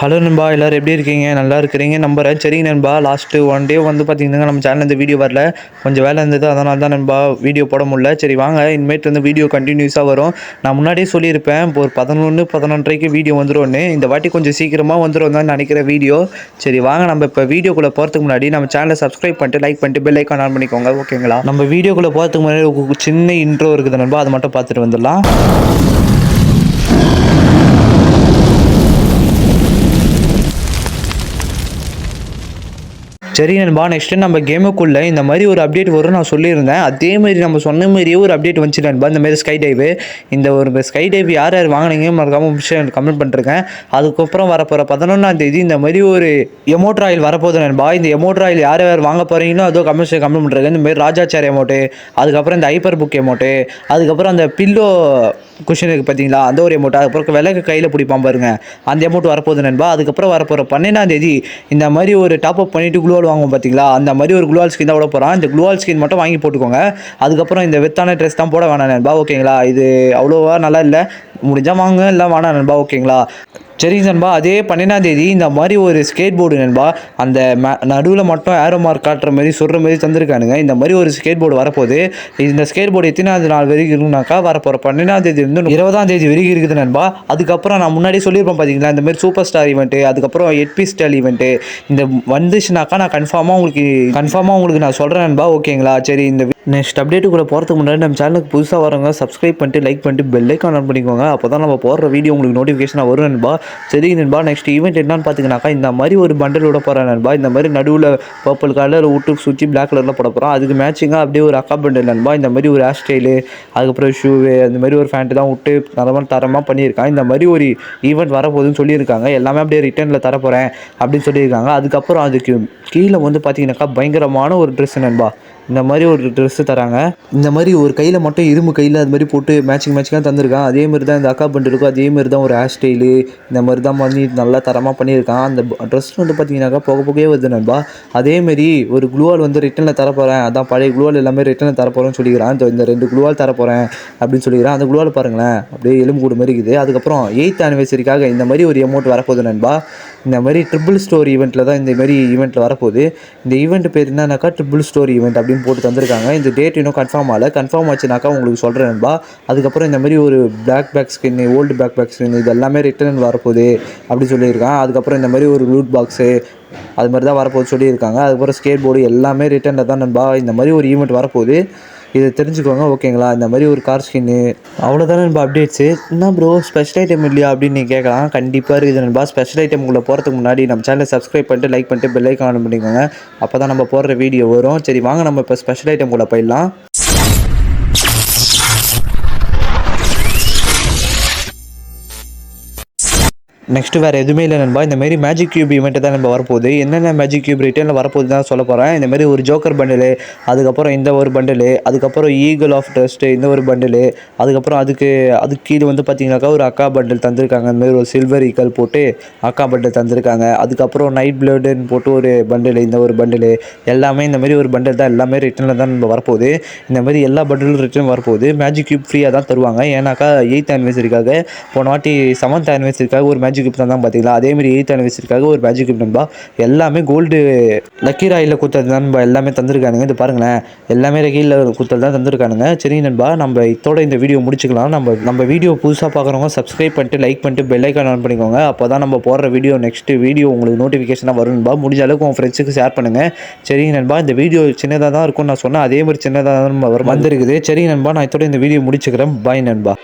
Hello நண்பா, எல்லோரும் எப்படி இருக்கீங்க? நல்லா இருக்கிறீங்க நம்புறேன். சரி நண்பா, லாஸ்ட்டு ஒன் டே வந்து பார்த்தீங்கன்னா நம்ம சேனல் இந்த வீடியோ வரல, கொஞ்சம் வேலை இருந்தது. அதனால தான் நண்பா வீடியோ போட முடியல. சரி வாங்க, இனிமேட்டு வந்து வீடியோ கண்டினியூஸாக வரும். நான் முன்னாடியே சொல்லியிருப்பேன், இப்போ ஒரு 11 11:30க்கு வீடியோ வந்துரும்னு. இந்த வாட்டி கொஞ்சம் சீக்கிரமாக வந்துடும் தான் நினைக்கிற வீடியோ. சரி வாங்க, நம்ம இப்போ வீடியோக்குள்ளே போகிறதுக்கு முன்னாடி நம்ம சேனலை சப்ஸ்கிரைப் பண்ணிட்டு லைக் பண்ணிட்டு பெல் ஐக்கான் ஆன் பண்ணிக்கோங்க, ஓகேங்களா? நம்ம வீடியோக்குள்ளே போகிறதுக்கு முன்னாடி ஒரு சின்ன இன்ட்ரோ இருக்குது நண்பா, அதை மட்டும் பார்த்துட்டு வந்துடலாம். சரி நண்பா, நெக்ஸ்ட்டு நம்ம கேமுக்குள்ளே இந்த மாதிரி ஒரு அப்டேட் வரும் நான் சொல்லியிருந்தேன். அதே மாதிரி நம்ம சொன்ன மாதிரியே ஒரு அப்டேட் வந்துச்சு நண்பா. இந்த மாதிரி ஸ்கை டைவு, இந்த ஒரு ஸ்கை டைவ் யார் யார் வாங்கினீங்க மறக்காமல் விஷயம் கமெண்ட் பண்ணிருக்கேன். அதுக்கப்புறம் வரப்போகிற 11ஆம் தேதி இந்த மாதிரி ஒரு எமோட் ராயல் வரப்போகுது நண்பா. இந்த எமோட் ராயல் யார் யார் வாங்க போகிறீங்களோ அதோ கமெண்ட் பண்ணிருக்கேன். இந்த மாதிரி ராஜாச்சார் எமோட்டு, அதுக்கப்புறம் இந்த ஹைப்பர் புக் எமோட்டு, அதுக்கப்புறம் அந்த பில்லோ குஷன் இருக்குது பார்த்தீங்களா, அந்த ஒரு எமௌண்ட், அதுக்கப்புறம் விலகு கையில் பிடிப்பான் பாருங்க, அந்த எமௌண்ட் வரப்போகுது நண்பா. அதுக்கப்புறம் வரப்போகிற 12ஆம் தேதி இந்த மாதிரி ஒரு டாப் அப் பண்ணிவிட்டு குளோவால் வாங்குவோம் பார்த்தீங்களா, அந்த மாதிரி ஒரு குளோவால் ஸ்கின் தான் விட போகிறான். இந்த குளோவால் ஸ்கின் மட்டும் வாங்கி போட்டுக்கோங்க. அதுக்கப்புறம் இந்த வெத்தான ட்ரெஸ் தான் போட வேணாம் நண்பா, ஓகேங்களா? இது அவ்வளோவா நல்லா இல்லை, முடிஞ்சால் வாங்க, இல்லை வேணாம் நண்பா, ஓகேங்களா? சரி நண்பா, அதே 12ஆம் தேதி இந்த மாதிரி ஒரு ஸ்கேட் போர்டு நண்பா, அந்த நடுவில் மட்டும் ஏரோ மார்க் காட்டுற மாதிரி சொல்கிற மாதிரி தந்திருக்கானுங்க. இந்த மாதிரி ஒரு ஸ்கேட் போர்டு வரப்போகுது. இந்த ஸ்கேட் போர்டு எத்தனாவது நாள் வரைக்கும் இருக்குனாக்கா, வரப்போகிற 12ஆம் தேதி இருந்து 20ஆம் தேதி வரைக்கும் இருக்குது நண்பா. அதுக்கப்புறம் நான் முன்னாடி சொல்லியிருப்பேன் பார்த்தீங்களா, இந்த மாதிரி சூப்பர் ஸ்டார் ஈவெண்ட்டு, அதுக்கப்புறம் 8 பிஸ்டல் ஈவெண்ட்டு, இந்த வந்துச்சுனாக்கா நான் கன்ஃபார்மாக உங்களுக்கு நான் சொல்கிறேன் நண்பா, ஓகேங்களா? சரி, இந்த நெக்ஸ்ட் அப்டேட்டுக்குள்ளே போகிறதுக்கு முன்னாடி நம்ம சேனலுக்கு புதுசாக வரவங்க சப்ஸ்கிரைப் பண்ணிட்டு லைக் பண்ணிட்டு பெல் ஐக்கான் ஆன் பண்ணிக்கோங்க. அப்போ தான் நம்ம போடுற வீடியோ உங்களுக்கு நோட்டிஃபிகேஷனாக வரும் நண்பா. சரி நண்பா, நெக்ஸ்ட் ஈவெண்ட் என்னன்னு பார்த்தீங்கன்னாக்கா, இந்த மாதிரி ஒரு பண்டல் விட போகிறேன் நண்பா. இந்த மாதிரி நடுவில் பர்பிள் கலர் விட்டு சுற்றி பிளாக் கலரில் போட போகிறோம். அதுக்கு மேட்சிங்காக அப்படியே ஒரு அக்கா பண்டல் நண்பா. இந்த மாதிரி ஒரு ஹேர் ஸ்டைலு, அதுக்கப்புறம் ஷூவு, அந்த மாதிரி ஒரு ஃபேண்ட்டு தான் விட்டு தரமாக பண்ணியிருக்காங்க. இந்த மாதிரி ஒரு ஈவெண்ட் வரப்போகுதுன்னு சொல்லியிருக்காங்க. எல்லாமே அப்படியே ரிட்டர்னில் தரப்போகிறேன் அப்படின்னு சொல்லியிருக்காங்க. அதுக்கப்புறம் அதுக்கு கீழே வந்து பார்த்தீங்கன்னாக்கா பயங்கரமான ஒரு ட்ரெஸ் நண்பா. இந்த மாதிரி ஒரு ட்ரெஸ்ஸு தராங்க. இந்த மாதிரி ஒரு கையில் மட்டும் இரும்பு கையில் அது மாதிரி போட்டு மேட்சிங்காக தந்திருக்கான். அதே மாதிரி தான் இந்த அக்கா பண்டு இருக்கும். அதே மாதிரி தான் ஒரு ஹேர் ஸ்டைலு, இந்த மாதிரி தான் பண்ணி நல்லா தரமாக பண்ணியிருக்கான். அந்த ட்ரெஸ் வந்து பார்த்தீங்கன்னாக்கா புகையே வருது நண்பா. அதேமாரி ஒரு குளூவால் வந்து ரிட்டனில் தரப்போகிறேன், அதான் பழைய குளூவால் எல்லாமே ரிட்டனில் தரப்போகிறேன்னு சொல்லிக்கிறான். இந்த 2 குளூவால் தரப்போகிறேன் அப்படின்னு சொல்லிக்கிறான். அந்த குளூவால் பாருங்களேன், அப்படியே எலும்பு கூடு மாதிரி இருக்குது. அதுக்கப்புறம் 8th ஆனிவர்சரிக்காக இந்த மாதிரி ஒரு அமௌண்ட் வரப்போகுது நண்பா. இந்த மாதிரி ட்ரிபிள் ஸ்டோர் ஈவெண்ட்டில் தான் இந்த மாதிரி ஈவெண்ட்டில் வரப்போகுது. இந்த ஈவெண்ட் பேர் என்னன்னாக்கா ட்ரிபிள் ஸ்டோர் ஈவெண்ட் அப்படின்னு போட்டு தந்திருக்காங்க. இந்த டேட் இன்னும் கன்ஃபார்ம் ஆகலை. கன்ஃபார்ம் ஆச்சுனாக்கா உங்களுக்கு சொல்கிறேன் நண்பா. அதுக்கப்புறம் இந்த மாதிரி ஒரு black back skin, old black back skin, இது எல்லாமே ரிட்டர்ன் வரப்போகுது அப்படின்னு சொல்லியிருக்கான். அதுக்கப்புறம் இந்த மாதிரி ஒரு லூட் பாக்ஸு, அது மாதிரி தான் வரப்போகுது சொல்லியிருக்காங்க. அதுக்கப்புறம் ஸ்கேட் போர்டு எல்லாமே ரிட்டனில் தான் நண்பா. இந்த மாதிரி ஒரு ஈவெண்ட் வரப்போகுது, இதை தெரிஞ்சுக்கோங்க, ஓகேங்களா? இந்த மாதிரி ஒரு கார் ஸ்கின்னு, அவ்வளோதானே நண்பா அப்டேட்ஸு. என்ன ப்ரோ ஸ்பெஷல் ஐட்டம் இல்லையா அப்படின்னு நீங்கள் கேட்கலாம். கண்டிப்பாக இருக்குது நண்பா. ஸ்பெஷல் ஐட்டம்குள்ளே போகிறதுக்கு முன்னாடி நம்ம சேனலை சப்ஸ்கிரைப் பண்ணிட்டு லைக் பண்ணிட்டு பெல் ஐக்கான் ஆன் பண்ணிக்கோங்க. அப்போ தான் நம்ம போடுற வீடியோ வரும். சரி வாங்க, நம்ம இப்போ ஸ்பெஷல் ஐட்டம்குள்ளே போயிடலாம். நெக்ஸ்ட்டு வேறு எதுவுமே இல்லை நண்பா. இந்தமாரி மேஜிக் கியூப் ஈவெண்ட்டு தான் நம்ம வரப்போகுது. என்னென்ன மேஜிக் கியூப் ரிட்டர்னில் வரப்போகுது தான் சொல்ல போகிறேன். இந்தமாரி ஒரு ஜோக்கர் பண்டிலு, அதுக்கப்புறம் இந்த ஒரு பண்டிலு, அதுக்கப்புறம் ஈகிள் ஆஃப் ட்ரஸ்ட்டு இந்த ஒரு பண்டிலு, அதுக்கப்புறம் அதுக்கு கீழே வந்து பார்த்தீங்கன்னாக்கா ஒரு அக்கா பண்டில் தந்திருக்காங்க. இந்தமாரி ஒரு சில்வர் ஈக்கள் போட்டு அக்கா பண்டில் தந்திருக்காங்க. அதுக்கப்புறம் நைட் பிளட்டுன்னு போட்டு ஒரு பண்டிலு, இந்த ஒரு பண்டிலு, எல்லாமே இந்தமாரி ஒரு பண்டில் தான், எல்லாமே ரிட்டர்னில் தான் நம்ம வரப்போகுது. இந்த மாதிரி எல்லா பண்டிலும் ரிட்டர்ன் வரப்போகுது. மேஜிக் கியூப் ஃப்ரீயாக தான் தருவாங்க. ஏன்னாக்கா 8th ஆனிவர்சரிக்காக, போன வாட்டி 7th ஆனிவர்சரிக்காக ஒரு மேஜிக் கியூப் தான் பார்த்தீங்களா, அதேமாதிரி 8th ஆனிவர்சரிக்காக ஒரு மேஜிக் கியூப் நண்பா. எல்லாமே கோல்டு லக்கி ராயில் குத்தது தான் நண்பா. எல்லாமே தந்திருக்கானுங்க. இது பாருங்களேன், எல்லாமே கீழே குத்தல் தான் தந்திருக்கானுங்க. சரி நண்பா, நம்ம இதோட இந்த வீடியோ முடிச்சுக்கலாம். நம்ம வீடியோ புதுசாக பார்க்குறவங்க சப்ஸ்கிரைப் பண்ணிட்டு லைக் பண்ணிட்டு பெல் ஐக்கான் ஆன் பண்ணிக்கோங்க. அப்போ தான் நம்ம போடுற வீடியோ நெக்ஸ்ட் வீடியோ உங்களுக்கு நோட்டிஃபிகேஷனாக வரும் நண்பா. முடிஞ்ச அளவுக்கு உங்கள் ஃப்ரெண்ட்ஸுக்கு ஷேர் பண்ணுங்கள். சரி நண்பா, இந்த வீடியோ சின்னதாக தான் இருக்கும்னு நான் சொன்னேன். அதே மாதிரி சின்னதாக தான் வந்திருக்குது. சரி நண்பா, நான் இதோட இந்த வீடியோ முடிச்சுக்கிறேன். பாய் நண்பா.